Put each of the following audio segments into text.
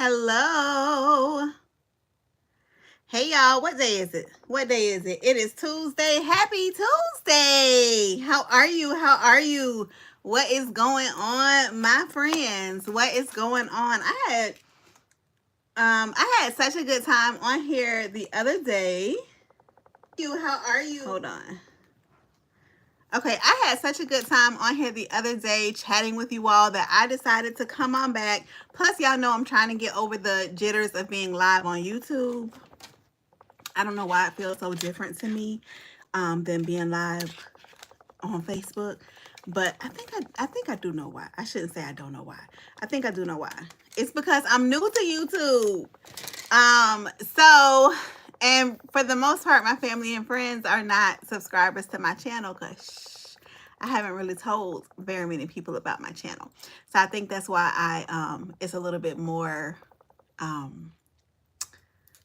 Hello. Hey y'all, what day is it? What day is it? It is Tuesday. Happy Tuesday. How are you? How are you? What is going on, my friends? What is going on? I had such a good time on here the other day. How are you? Hold on. Okay, I had such a good time on here the other day chatting with you all that I decided to come on back. Plus, y'all know I'm trying to get over the jitters of being live on YouTube. I don't know why it feels so different to me than being live on Facebook, but I think I do know why. I shouldn't say I don't know why. I think I do know why. It's because I'm new to YouTube. And for the most part, my family and friends are not subscribers to my channel because I haven't really told very many people about my channel. So I think that's why it's a little bit more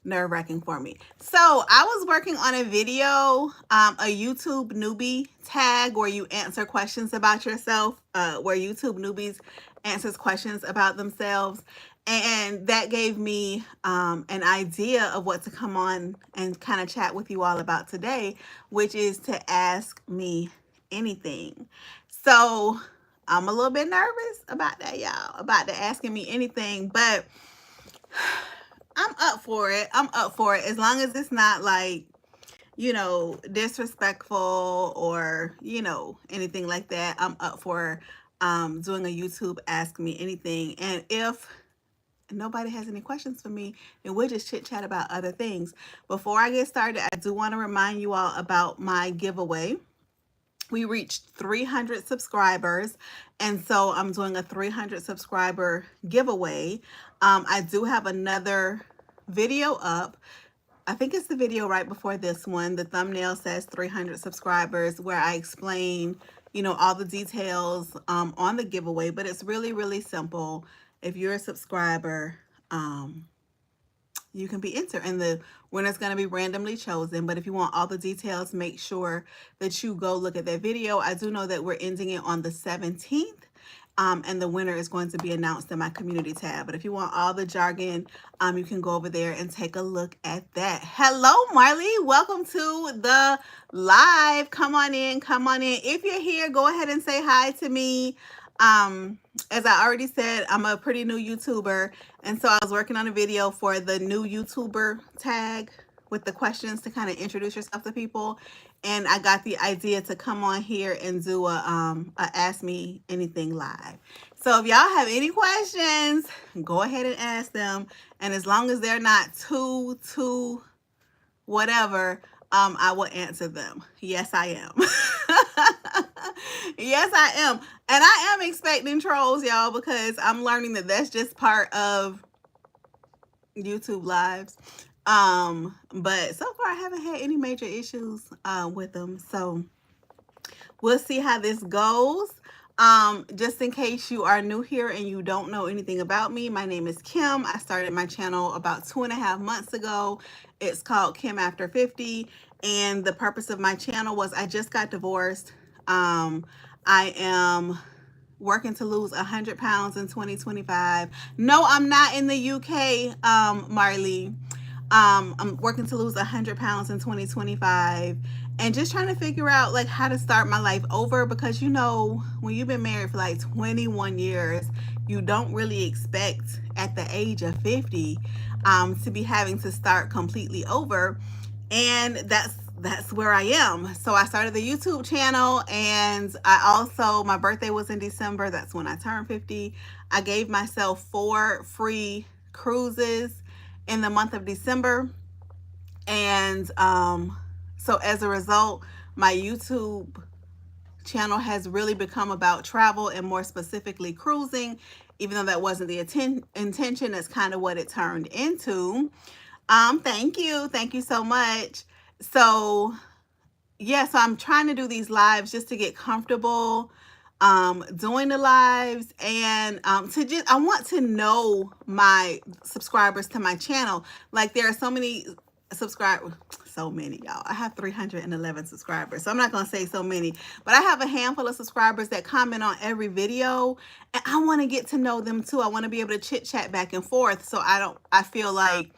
nerve-wracking for me. So I was working on a video, a YouTube newbie tag where you answer questions about yourself, where YouTube newbies answers questions about themselves. And that gave me an idea of what to come on and kind of chat with you all about today, which is to ask me anything. So I'm a little bit nervous about that, y'all, about the asking me anything, but I'm up for it. I'm up for it as long as it's not like, disrespectful or, anything like that. I'm up for doing a YouTube Ask Me Anything. And if nobody has any questions for me, then we'll just chit chat about other things. Before I get started, I do want to remind you all about my giveaway. We reached 300 subscribers, and so I'm doing a 300 subscriber giveaway. I do have another video up. I think it's the video right before this one. The thumbnail says 300 subscribers, where I explain, all the details on the giveaway, but it's really, really simple. If you're a subscriber, you can be entered, and the winner's going to be randomly chosen. But if you want all the details, make sure that you go look at that video. I do know that we're ending it on the 17th. And the winner is going to be announced in my community tab. But if you want all the jargon, you can go over there and take a look at that. Hello, Marley. Welcome to the live. Come on in. Come on in. If you're here, go ahead and say hi to me. As I already said, I'm a pretty new YouTuber. And so I was working on a video for the new YouTuber tag with the questions to kind of introduce yourself to people. And I got the idea to come on here and do a Ask Me Anything live. So if y'all have any questions, go ahead and ask them. And as long as they're not too whatever, I will answer them. Yes, I am. Yes, I am. And I am expecting trolls, y'all, because I'm learning that that's just part of YouTube lives. But so far I haven't had any major issues with them. So we'll see how this goes. Just in case you are new here and you don't know anything about me, my name is Kim. I started my channel about 2.5 months ago. It's called Kim After 50. And the purpose of my channel was I just got divorced. I am working to lose 100 pounds in 2025. No, I'm not in the UK, Marley. I'm working to lose 100 pounds in 2025 and just trying to figure out like how to start my life over, because when you've been married for like 21 years, you don't really expect at the age of 50 to be having to start completely over. And that's where I am. So I started the YouTube channel, and my birthday was in December. That's when I turned 50. I gave myself 4 free cruises in the month of December. And so as a result, my YouTube channel has really become about travel, and more specifically cruising, even though that wasn't the intention. That's kind of what it turned into. Thank you so much. So yeah, so I'm trying to do these lives just to get comfortable doing the lives, and I want to know my subscribers to my channel. Like, there are so many subscribers. So many, y'all. I have 311 subscribers, so I'm not gonna say so many, but I have a handful of subscribers that comment on every video, and I want to get to know them too. I want to be able to chit chat back and forth, so I feel like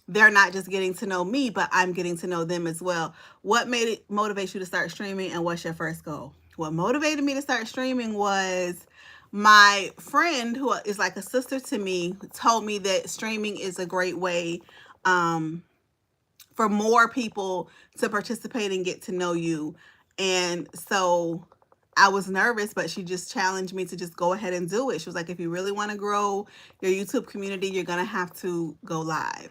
they're not just getting to know me, but I'm getting to know them as well. What made it motivate you to start streaming, and what's your first goal? What motivated me to start streaming was my friend, who is like a sister to me, told me that streaming is a great way for more people to participate and get to know you. And so I was nervous, but she just challenged me to just go ahead and do it. She was like, if you really want to grow your YouTube community, you're going to have to go live.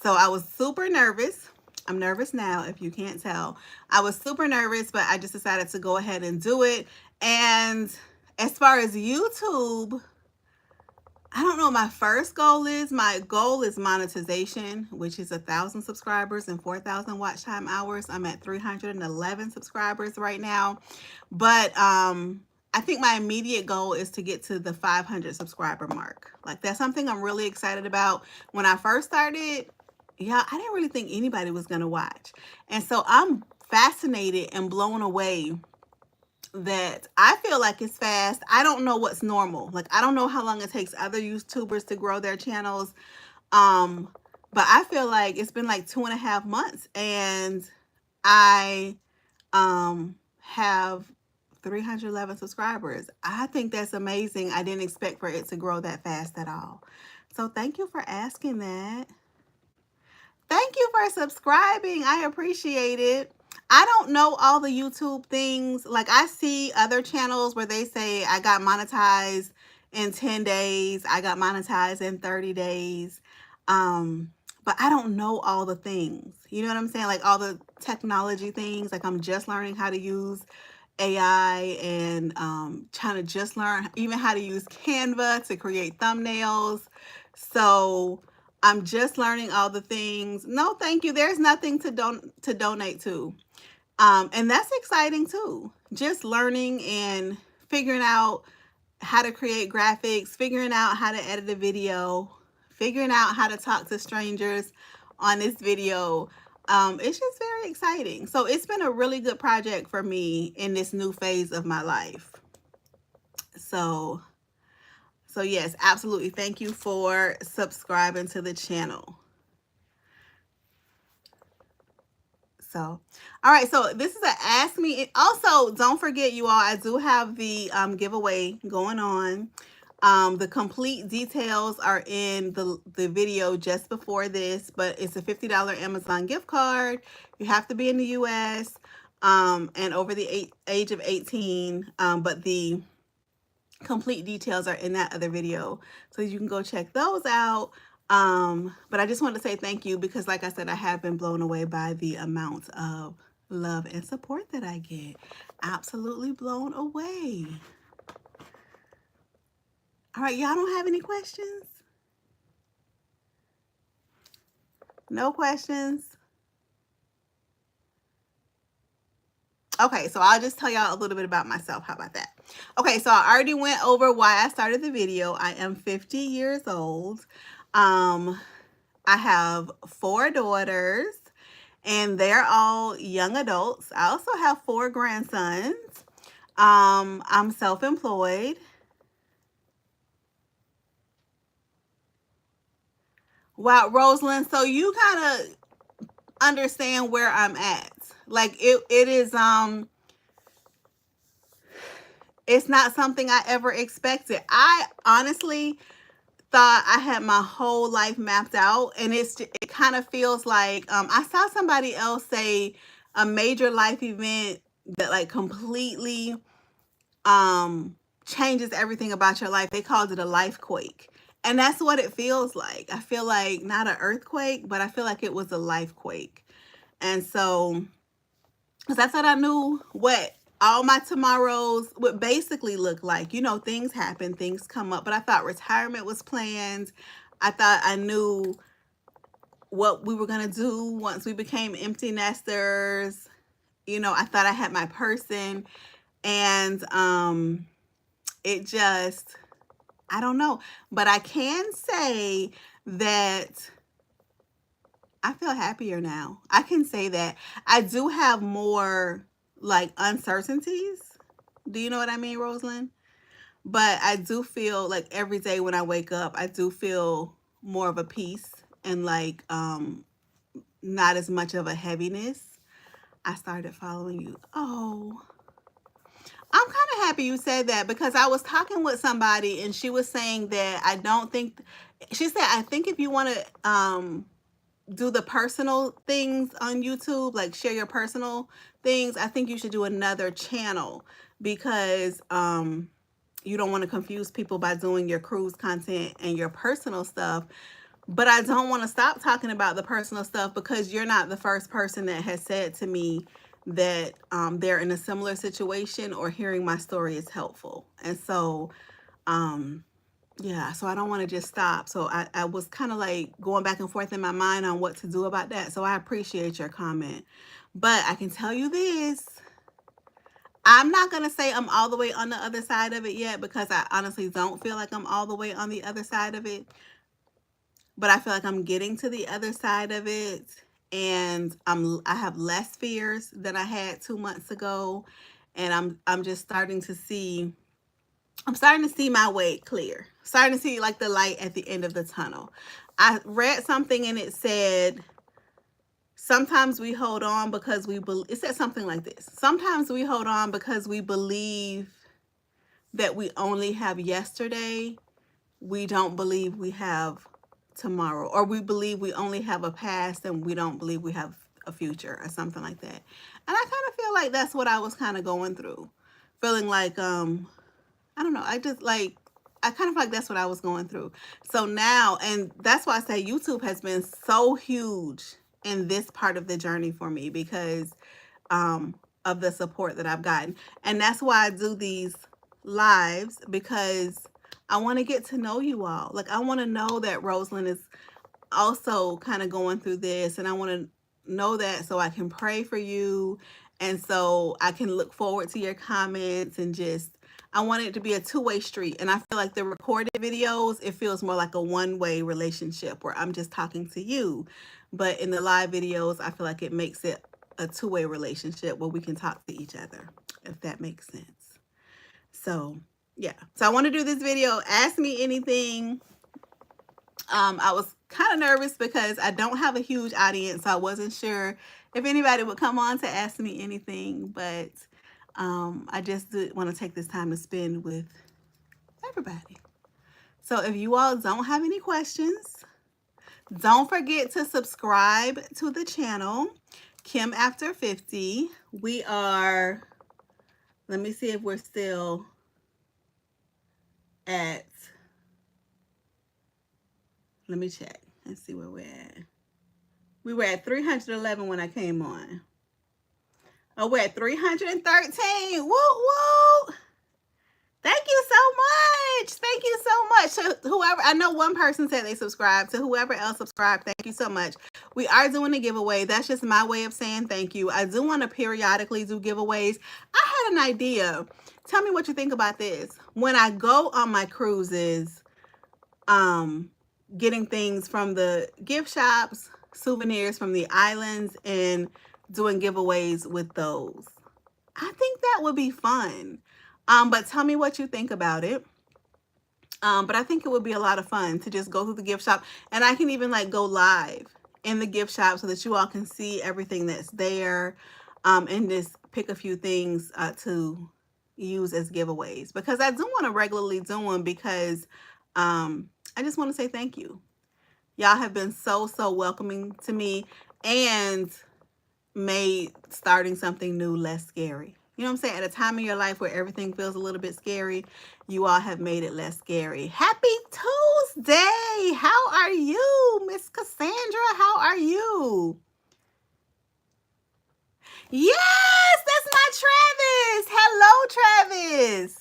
So I was super nervous. I'm nervous now, if you can't tell. I was super nervous, but I just decided to go ahead and do it. And as far as YouTube, I don't know what my first goal is. My goal is monetization, which is 1,000 subscribers and 4,000 watch time hours. I'm at 311 subscribers right now. But I think my immediate goal is to get to the 500 subscriber mark. Like, that's something I'm really excited about. When I first started, yeah, I didn't really think anybody was going to watch. And so I'm fascinated and blown away that I feel like it's fast. I don't know what's normal. Like, I don't know how long it takes other YouTubers to grow their channels. But I feel like it's been like 2.5 months and I have 311 subscribers. I think that's amazing. I didn't expect for it to grow that fast at all. So thank you for asking that. Thank you for subscribing. I appreciate it. I don't know all the YouTube things. Like, I see other channels where they say I got monetized in 10 days. I got monetized in 30 days. But I don't know all the things. You know what I'm saying? Like, all the technology things. Like, I'm just learning how to use AI and trying to just learn even how to use Canva to create thumbnails. So I'm just learning all the things. No, thank you. There's nothing to donate to. And that's exciting too. Just learning and figuring out how to create graphics, figuring out how to edit a video, figuring out how to talk to strangers on this video. It's just very exciting. So it's been a really good project for me in this new phase of my life. So yes, absolutely. Thank you for subscribing to the channel. So, all right. So this is an Ask Me. Also, don't forget, you all, I do have the giveaway going on. The complete details are in the video just before this, but it's a $50 Amazon gift card. You have to be in the US and over the age of 18. But the complete details are in that other video, so you can go check those out. But I just want to say thank you because, like I said, I have been blown away by the amount of love and support that I get. Absolutely blown away. All right, y'all don't have any questions? No questions? Okay, so I'll just tell y'all a little bit about myself. How about that? Okay, so I already went over why I started the video. I am 50 years old. I have 4 daughters, and they're all young adults. I also have 4 grandsons. I'm self-employed. Wow, Rosalind, so you kind of understand where I'm at. Like, it is, it's not something I ever expected. I honestly thought I had my whole life mapped out, and it kind of feels like I saw somebody else say a major life event that like completely changes everything about your life. They called it a life quake, and that's what it feels like. I feel like not an earthquake, but I feel like it was a life quake. And so, because I thought I knew what all my tomorrows would basically look like. You know, things happen, things come up, but I thought retirement was planned. I thought I knew what we were going to do once we became empty nesters. You know, I thought I had my person, and it just, I don't know. But I can say that I feel happier now. I can say that. I do have more like uncertainties. Do you know what I mean, Rosalind? But I do feel like every day when I wake up, I do feel more of a peace and like not as much of a heaviness. I started following you. Oh, I'm kind of happy you said that because I was talking with somebody and she was saying that I don't think, she said, I think if you want to do the personal things on YouTube, like share your personal things, I think you should do another channel because you don't want to confuse people by doing your cruise content and your personal stuff. But I don't want to stop talking about the personal stuff because you're not the first person that has said to me that they're in a similar situation or hearing my story is helpful. And so, yeah, so I don't want to just stop. So I was kind of like going back and forth in my mind on what to do about that. So I appreciate your comment. But I can tell you this. I'm not going to say I'm all the way on the other side of it yet because I honestly don't feel like I'm all the way on the other side of it. But I feel like I'm getting to the other side of it, and I have less fears than I had 2 months ago, and I'm just starting to see my way clear. Starting to see like the light at the end of the tunnel. I read something and it said sometimes we hold on because we believe, it said something like this. Sometimes we hold on because we believe that we only have yesterday. We don't believe we have tomorrow, or we believe we only have a past and we don't believe we have a future or something like that. And I kind of feel like that's what I was kind of going through, feeling like I don't know, I kind of feel like that's what I was going through. So now, and that's why I say YouTube has been so huge in this part of the journey for me because of the support that I've gotten. And that's why I do these lives, because I want to get to know you all. Like, I want to know that Rosalind is also kind of going through this, and I want to know that so I can pray for you, and so I can look forward to your comments, and just, I want it to be a two-way street. And I feel like the recorded videos, it feels more like a one-way relationship where I'm just talking to you. But in the live videos, I feel like it makes it a two-way relationship where we can talk to each other, if that makes sense. So yeah, so I want to do this video. Ask me anything. I was kind of nervous because I don't have a huge audience, so I wasn't sure if anybody would come on to ask me anything, but I just did want to take this time to spend with everybody. So if you all don't have any questions, don't forget to subscribe to the channel, Kim After 50. We are, let me see if we're still at, let me check and see where we're at. We were at 311 when I came on. Oh, we're at 313. Woo, woo. Thank you so much. Thank you so much. To whoever, I know one person said they subscribed. To whoever else subscribed, thank you so much. We are doing a giveaway. That's just my way of saying thank you. I do want to periodically do giveaways. I had an idea. Tell me what you think about this. When I go on my cruises, getting things from the gift shops, souvenirs from the islands, and doing giveaways with those. I think that would be fun. But tell me what you think about it. But I think it would be a lot of fun to just go through the gift shop, and I can even like go live in the gift shop so that you all can see everything that's there, and just pick a few things to use as giveaways, because I do want to regularly do them, because I just want to say thank you. Y'all have been so welcoming to me and made starting something new less scary. You know what I'm saying? At a time in your life where everything feels a little bit scary, you all have made it less scary. Happy Tuesday! How are you, Miss Cassandra? How are you? Yes, that's my Travis. Hello, Travis.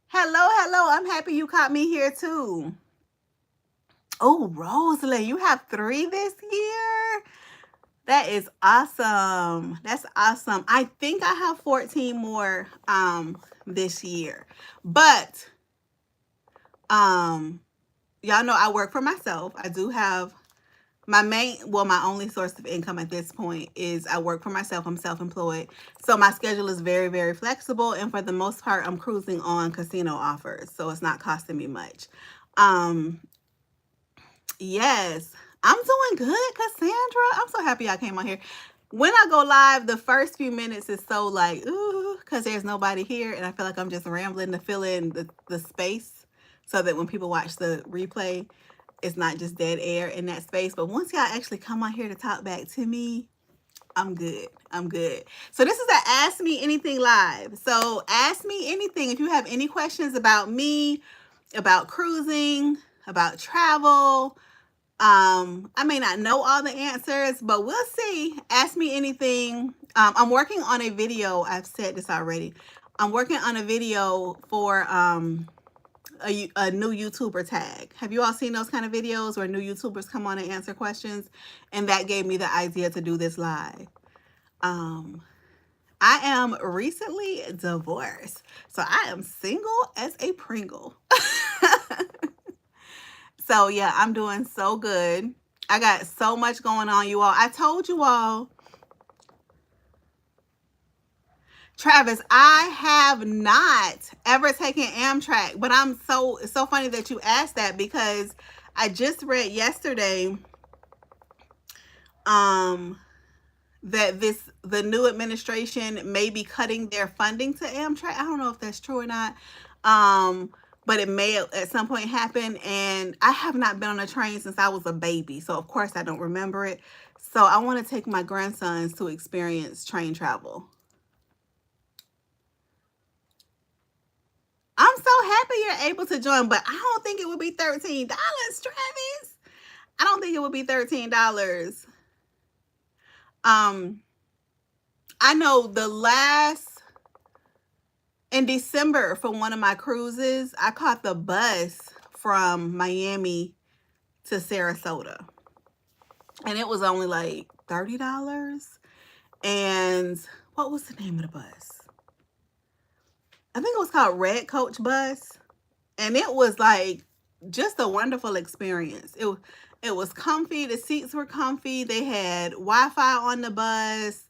Hello. I'm happy you caught me here too. Oh, Rosalind, you have 3 this year? That is awesome. That's awesome. I think I have 14 more this year. But y'all know I work for myself. I do have my only source of income at this point is I work for myself. I'm self-employed. So my schedule is very, very flexible. And for the most part, I'm cruising on casino offers. So it's not costing me much. Um, yes, I'm doing good, Cassandra. I'm so happy I came on here. When I go live, the first few minutes is so like, ooh, because there's nobody here. And I feel like I'm just rambling to fill in the space so that when people watch the replay, it's not just dead air in that space. But once y'all actually come on here to talk back to me, I'm good. I'm good. So this is a Ask Me Anything Live. So ask me anything. If you have any questions about me, about cruising, about travel, I may not know all the answers, but we'll see. Ask me anything. I'm working on a video. I've said this already. I'm working on a video for a new YouTuber tag. Have you all seen those kind of videos where new YouTubers come on and answer questions? And that gave me the idea to do this live. I am recently divorced, so I am single as a Pringle. So yeah, I'm doing so good. I got so much going on, you all. I told you all, Travis, I have not ever taken Amtrak, but it's so funny that you asked that because I just read yesterday that the new administration may be cutting their funding to Amtrak. I don't know if that's true or not. But it may at some point happen. And I have not been on a train since I was a baby. So of course I don't remember it. So I want to take my grandsons to experience train travel. I'm so happy you're able to join, but I don't think it would be $13, Travis. I don't think it would be $13. I know in December for one of my cruises, I caught the bus from Miami to Sarasota. And it was only like $30. And what was the name of the bus? I think it was called Red Coach Bus. And it was like just a wonderful experience. It was comfy. The seats were comfy. They had Wi-Fi on the bus.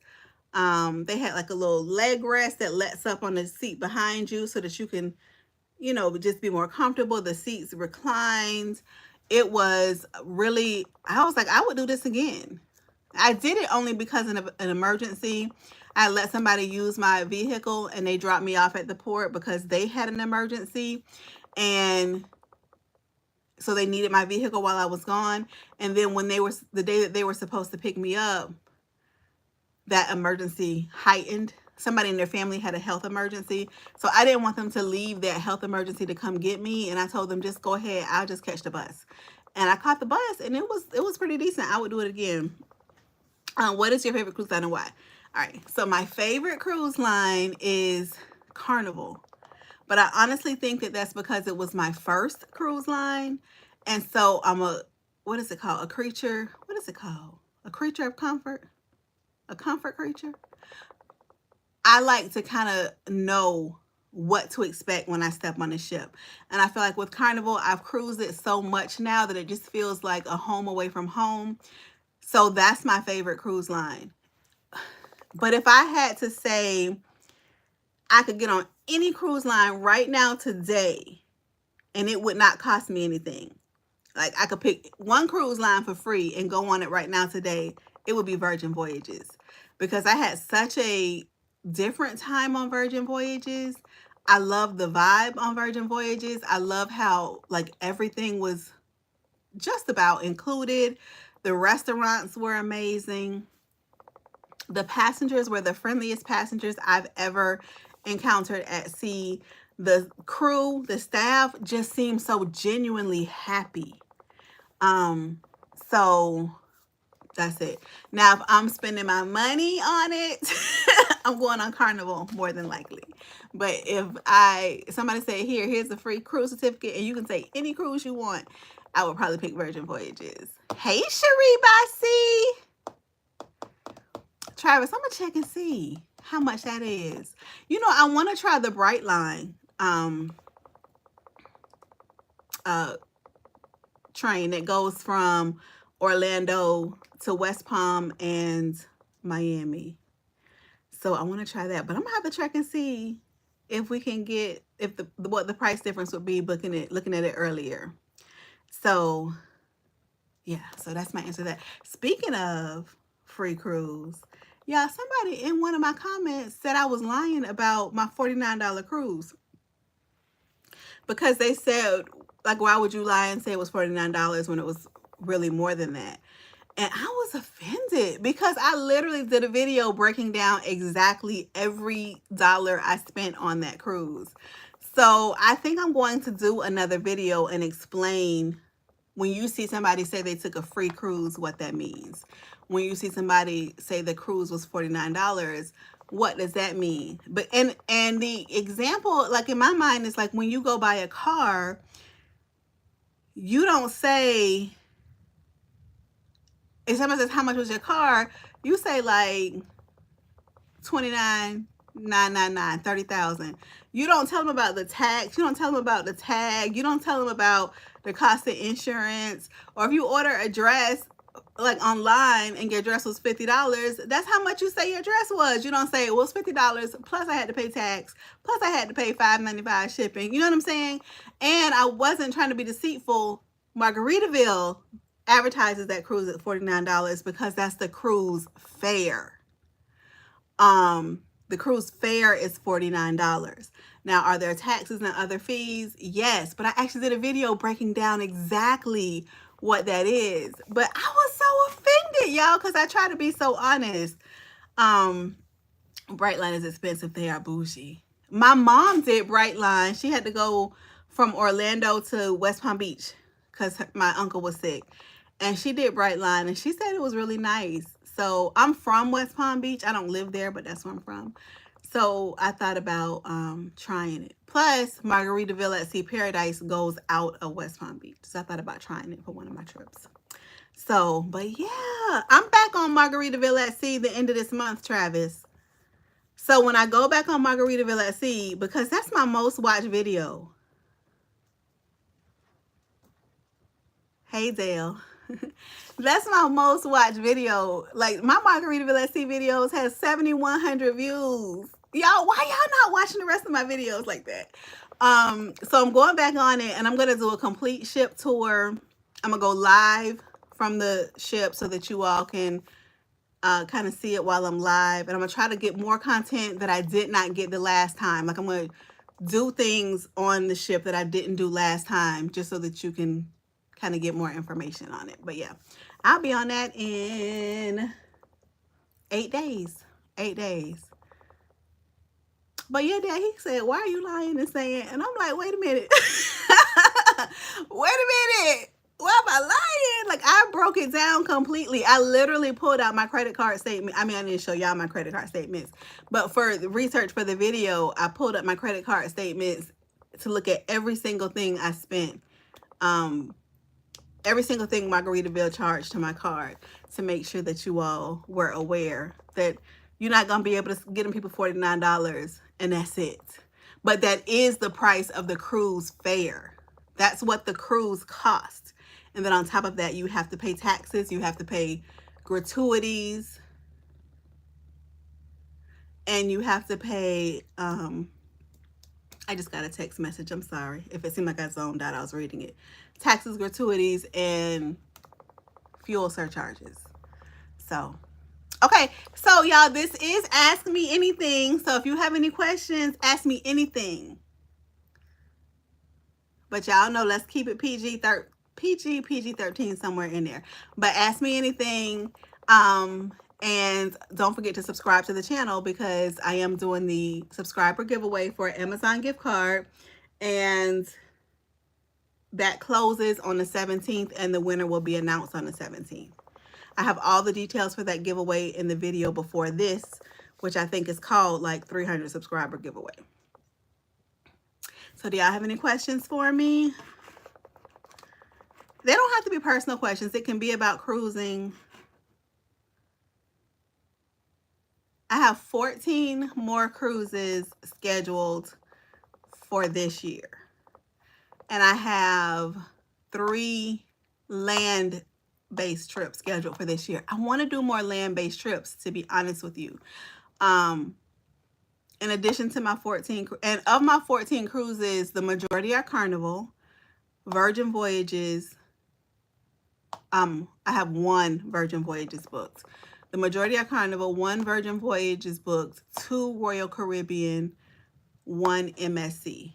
They had like a little leg rest that lets up on the seat behind you so that you can, just be more comfortable. The seats reclined. It was really, I was like, I would do this again. I did it only because of an emergency. I let somebody use my vehicle and they dropped me off at the port because they had an emergency. And so they needed my vehicle while I was gone. And then when the day that they were supposed to pick me up, that emergency heightened. Somebody in their family had a health emergency. So I didn't want them to leave that health emergency to come get me. And I told them, just go ahead. I'll just catch the bus. And I caught the bus and it was pretty decent. I would do it again. What is your favorite cruise line and why? All right. So my favorite cruise line is Carnival. But I honestly think that that's because it was my first cruise line. And so what is it called? What is it called? A creature of comfort? A comfort creature? I like to kind of know what to expect when I step on the ship. And I feel like with Carnival, I've cruised it so much now that it just feels like a home away from home. So that's my favorite cruise line. But if I had to say I could get on any cruise line right now today and it would not cost me anything, like I could pick one cruise line for free and go on it right now today, it would be Virgin Voyages. Because I had such a different time on Virgin Voyages. I love the vibe on Virgin Voyages. I love how like everything was just about included. The restaurants were amazing. The passengers were the friendliest passengers I've ever encountered at sea. The crew, the staff just seemed so genuinely happy. So that's it. Now, if I'm spending my money on it, I'm going on Carnival more than likely. But if somebody say, here's a free cruise certificate and you can take any cruise you want, I would probably pick Virgin Voyages. Hey, Cherie by Sea. Travis, I'm gonna check and see how much that is. I want to try the Brightline train that goes from Orlando to West Palm and Miami. So I want to try that, but I'm gonna have to check and see if we can get what the price difference would be looking at it earlier. So yeah, so that's my answer to that. Speaking of free cruise, yeah, somebody in one of my comments said I was lying about my $49 cruise, because they said, like, why would you lie and say it was $49 when it was really more than that? And I was offended because I literally did a video breaking down exactly every dollar I spent on that cruise. So I think I'm going to do another video and explain, when you see somebody say they took a free cruise, what that means. When you see somebody say the cruise was $49, what does that mean? But and the example, like in my mind, is like when you go buy a car, you don't say, if somebody says, how much was your car? You say like $29,999, $30,000. You don't tell them about the tax. You don't tell them about the tag. You don't tell them about the cost of insurance. Or if you order a dress like online and your dress was $50, that's how much you say your dress was. You don't say it was $50 plus I had to pay tax, plus I had to pay $5.95 shipping. You know what I'm saying? And I wasn't trying to be deceitful. Margaritaville advertises that cruise at $49 because that's the cruise fare. The cruise fare is $49. Now, are there taxes and other fees? Yes, but I actually did a video breaking down exactly what that is. But I was so offended, y'all, because I try to be so honest. Brightline is expensive. They are bougie. My mom did Brightline. She had to go from Orlando to West Palm Beach because my uncle was sick. And she did Brightline, and she said it was really nice. So I'm from West Palm Beach. I don't live there, but that's where I'm from. So I thought about trying it. Plus, Margaritaville at Sea Paradise goes out of West Palm Beach. So I thought about trying it for one of my trips. So, but yeah, I'm back on Margaritaville at Sea the end of this month, Travis. So when I go back on Margaritaville at Sea, because that's my most watched video. Hey, Dale. That's my most watched video. Like, my Margaritaville at Sea videos has 7,100 views. Y'all, why y'all not watching the rest of my videos like that? So I'm going back on it, and I'm going to do a complete ship tour. I'm going to go live from the ship so that you all can kind of see it while I'm live. And I'm going to try to get more content that I did not get the last time. Like, I'm going to do things on the ship that I didn't do last time, just so that you can kind of get more information on it. But yeah, I'll be on that in 8 days. 8 days. But yeah, Dad, he said, why are you lying and saying? And I'm like, wait a minute. Wait a minute. Why am I lying? Like, I broke it down completely. I literally pulled out my credit card statement. I mean, I didn't show y'all my credit card statements, but for the research for the video, I pulled up my credit card statements to look at every single thing I spent. Every single thing Margaritaville charged to my card, to make sure that you all were aware that you're not going to be able to get them people $49 and that's it. But that is the price of the cruise fare. That's what the cruise costs. And then on top of that, you have to pay taxes. You have to pay gratuities. And you have to pay, I just got a text message. I'm sorry. If it seemed like I zoned out, I was reading it. Taxes, gratuities, and fuel surcharges. So, okay. So, y'all, this is Ask Me Anything. So, if you have any questions, ask me anything. But y'all know, let's keep it PG-13 somewhere in there. But ask me anything. And don't forget to subscribe to the channel, because I am doing the subscriber giveaway for an Amazon gift card. And that closes on the 17th, and the winner will be announced on the 17th. I have all the details for that giveaway in the video before this, which I think is called like 300 subscriber giveaway. So do y'all have any questions for me? They don't have to be personal questions. It can be about cruising. I have 14 more cruises scheduled for this year. And I have 3 land land-based trips scheduled for this year. I want to do more land-based trips, to be honest with you. In addition to my 14, and of my 14 cruises, the majority are Carnival, Virgin Voyages. I have 1 Virgin Voyages booked. The majority are Carnival, 1 Virgin Voyages booked, 2 Royal Caribbean, 1 MSC.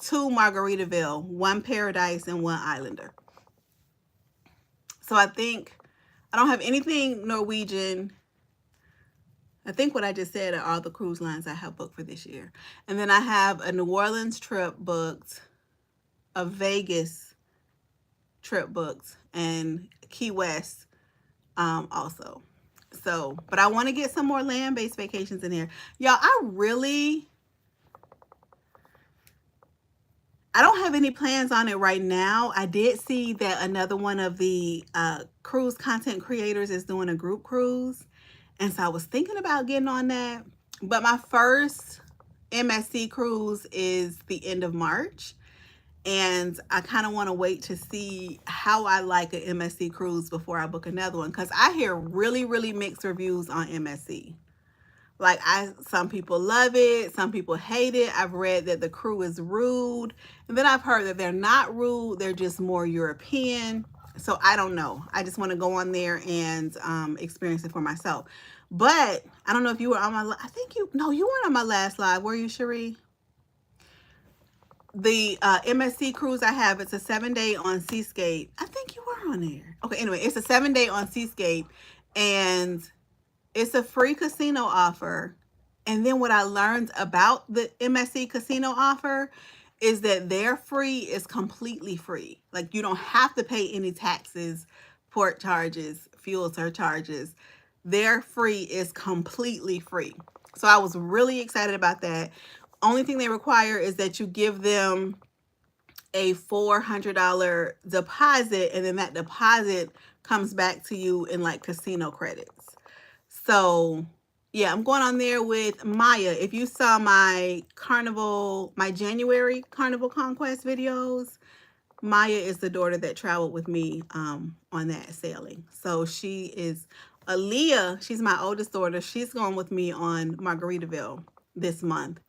2 Margaritaville, 1 Paradise, and 1 Islander. So I think I don't have anything Norwegian. I think what I just said are all the cruise lines I have booked for this year. And then I have a New Orleans trip booked, a Vegas trip booked, and Key West also. So, but I want to get some more land-based vacations in here. Y'all, I don't have any plans on it right now. I did see that another one of the cruise content creators is doing a group cruise. And so I was thinking about getting on that. But my first MSC cruise is the end of March. And I kind of want to wait to see how I like an MSC cruise before I book another one. Because I hear really, really mixed reviews on MSC. Like, some people love it, some people hate it. I've read that the crew is rude. And then I've heard that they're not rude, they're just more European. So I don't know. I just want to go on there and experience it for myself. But I don't know if you were on my, you weren't on my last live, were you, Cherie? The MSC cruise I have, it's a 7-day on Seascape. I think you were on there. Okay, anyway, it's a 7-day on Seascape, and it's a free casino offer. And then what I learned about the MSC casino offer is that their free is completely free. Like, you don't have to pay any taxes, port charges, fuel surcharges. Their free is completely free. So I was really excited about that. Only thing they require is that you give them a $400 deposit, and then that deposit comes back to you in like casino credits. So yeah, I'm going on there with Maya. If you saw my January Carnival Conquest videos, Maya is the daughter that traveled with me on that sailing. So she is Aaliyah. She's my oldest daughter. She's going with me on Margaritaville this month.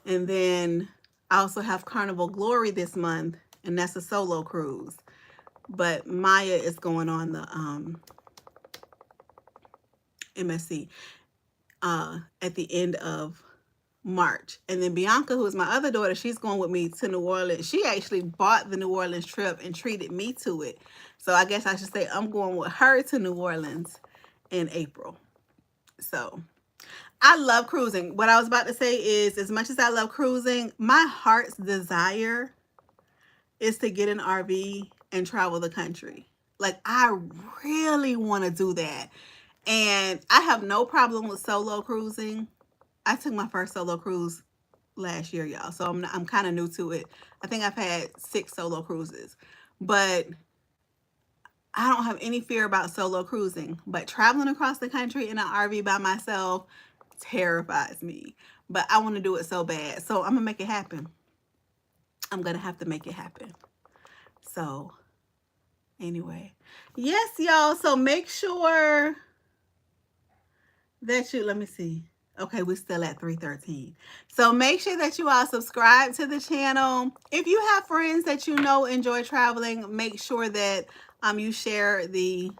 And then I also have Carnival Glory this month, and that's a solo cruise. But Maya is going on the MSC at the end of March. And then Bianca, who is my other daughter, she's going with me to New Orleans. She actually bought the New Orleans trip and treated me to it. So I guess I should say I'm going with her to New Orleans in April. So I love cruising. What I was about to say is, as much as I love cruising, my heart's desire is to get an RV and travel the country. Like, I really want to do that. And I have no problem with solo cruising. I took my first solo cruise last year, y'all. So I'm kind of new to it. I think I've had 6 solo cruises. But I don't have any fear about solo cruising. But traveling across the country in an RV by myself terrifies me. But I want to do it so bad. So I'm going to make it happen. I'm going to have to make it happen. So anyway. Yes, y'all. So make sure that let me see. Okay, we're still at 313. So make sure that you all subscribe to the channel. If you have friends that you know enjoy traveling, make sure that you share the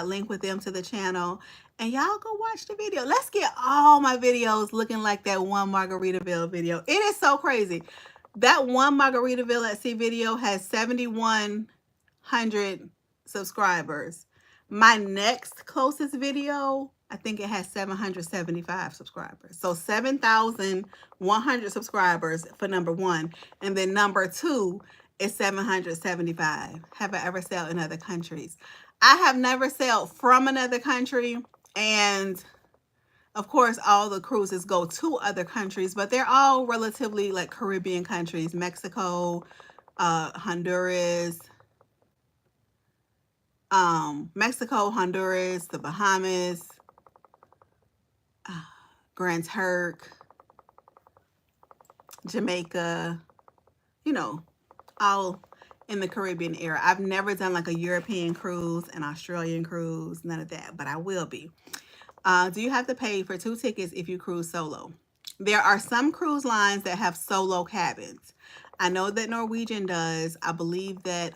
link with them to the channel. And y'all go watch the video. Let's get all my videos looking like that one Margaritaville video. It is so crazy. That one Margaritaville at Sea video has 7,100 subscribers. My next closest video, I think it has 775 subscribers. So 7,100 subscribers for number 1. And then number 2 is 775. Have I ever sailed in other countries? I have never sailed from another country. And of course, all the cruises go to other countries, but they're all relatively like Caribbean countries: Mexico, Honduras, the Bahamas, Grand Turk, Jamaica, all in the Caribbean area. I've never done like a European cruise, an Australian cruise, none of that, but I will be. Do you have to pay for 2 tickets if you cruise solo? There are some cruise lines that have solo cabins. I know that Norwegian does. I believe that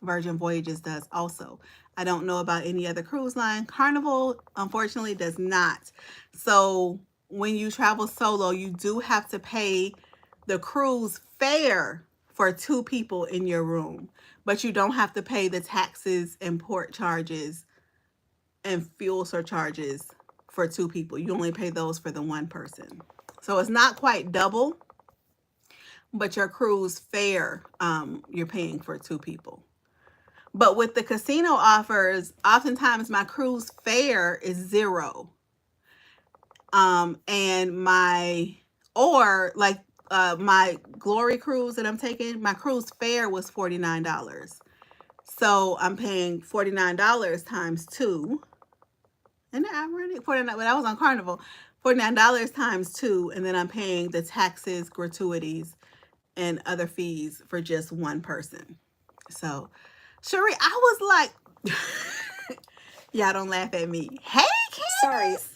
Virgin Voyages does also. I don't know about any other cruise line. Carnival, unfortunately, does not. So when you travel solo, you do have to pay the cruise fare for 2 people in your room, but you don't have to pay the taxes and port charges and fuel surcharges for 2 people. You only pay those for the 1 person. So it's not quite double, but your cruise fare, you're paying for 2 people. But with the casino offers, oftentimes my cruise fare is 0. And my Glory cruise that I'm taking, my cruise fare was $49. So I'm paying $49 times 2. And I already $49, but I was on Carnival. $49 times 2, and then I'm paying the taxes, gratuities, and other fees for just 1 person. So, Cherie, I was like, y'all don't laugh at me. Hey, Candace.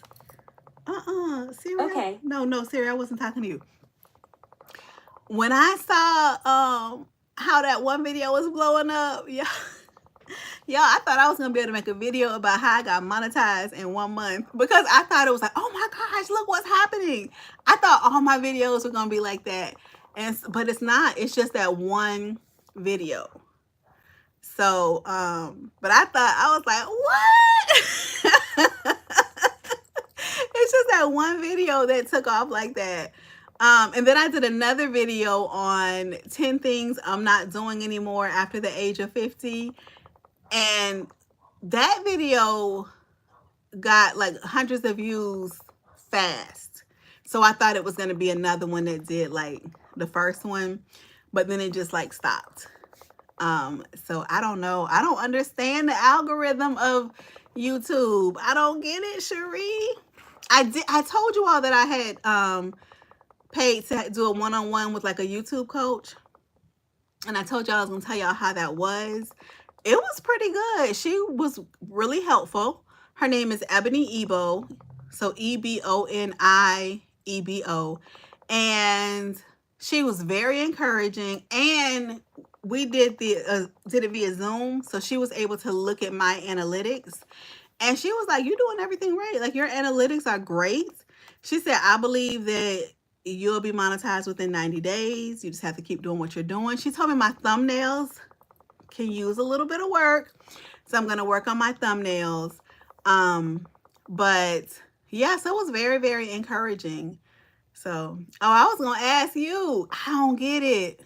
Sorry. Siri. Okay. No, Siri, I wasn't talking to you. When I saw how that one video was blowing up, yeah. Y'all, I thought I was going to be able to make a video about how I got monetized in 1 month, because I thought it was like, oh my gosh, look what's happening. I thought all my videos were going to be like that. But it's not. It's just that one video. So, but I thought, I was like, what? It's just that one video that took off like that. And then I did another video on 10 things I'm not doing anymore after the age of 50. And that video got like hundreds of views fast. So I thought it was going to be another one that did like the first one, but then it just like stopped. So I don't know. I don't understand the algorithm of YouTube. I don't get it, Cherie. I told you all that I had paid to do a one-on-one with like a YouTube coach. And I told y'all I was going to tell y'all how that was. It was pretty good. She was really helpful. Her name is Ebony Ebo. So EBONIEBO. And she was very encouraging. And we did it via Zoom. So she was able to look at my analytics. And she was like, you're doing everything right. Like, your analytics are great. She said, I believe that you'll be monetized within 90 days. You just have to keep doing what you're doing. She told me my thumbnails can use a little bit of work. So I'm going to work on my thumbnails. But yes, it was very, very encouraging. So, I was going to ask you. I don't get it.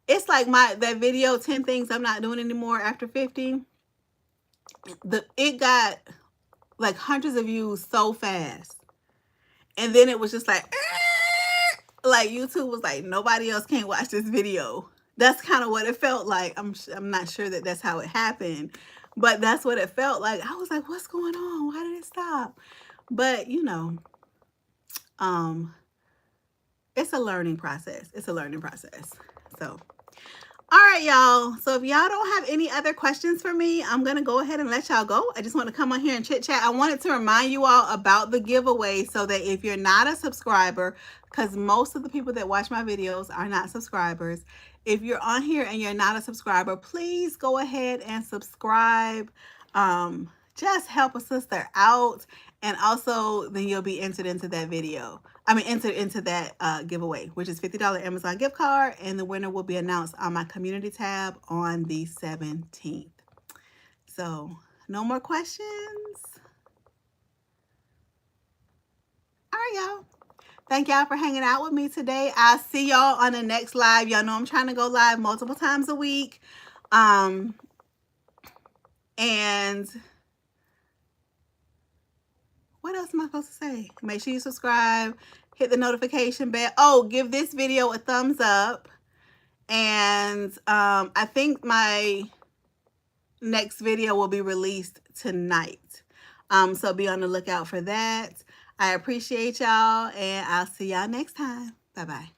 It's like that video, 10 things I'm not doing anymore after 50. It got like hundreds of views so fast. And then it was just like YouTube was like, nobody else can watch this video. That's kind of what it felt like. I'm not sure that that's how it happened, but that's what it felt like. I was like, what's going on? Why did it stop? But it's a learning process. So, all right, y'all. So if y'all don't have any other questions for me, I'm going to go ahead and let y'all go. I just want to come on here and chit chat. I wanted to remind you all about the giveaway so that if you're not a subscriber, because most of the people that watch my videos are not subscribers. If you're on here and you're not a subscriber, please go ahead and subscribe. Just help a sister out. And also, then you'll be entered into that entered into that giveaway, which is $50 Amazon gift card. And the winner will be announced on my community tab on the 17th. So, no more questions? All right, y'all. Thank y'all for hanging out with me today. I'll see y'all on the next live. Y'all know I'm trying to go live multiple times a week. And what else am I supposed to say? Make sure you subscribe. Hit the notification bell. Oh, give this video a thumbs up. And I think my next video will be released tonight. So be on the lookout for that. I appreciate y'all, and I'll see y'all next time. Bye-bye.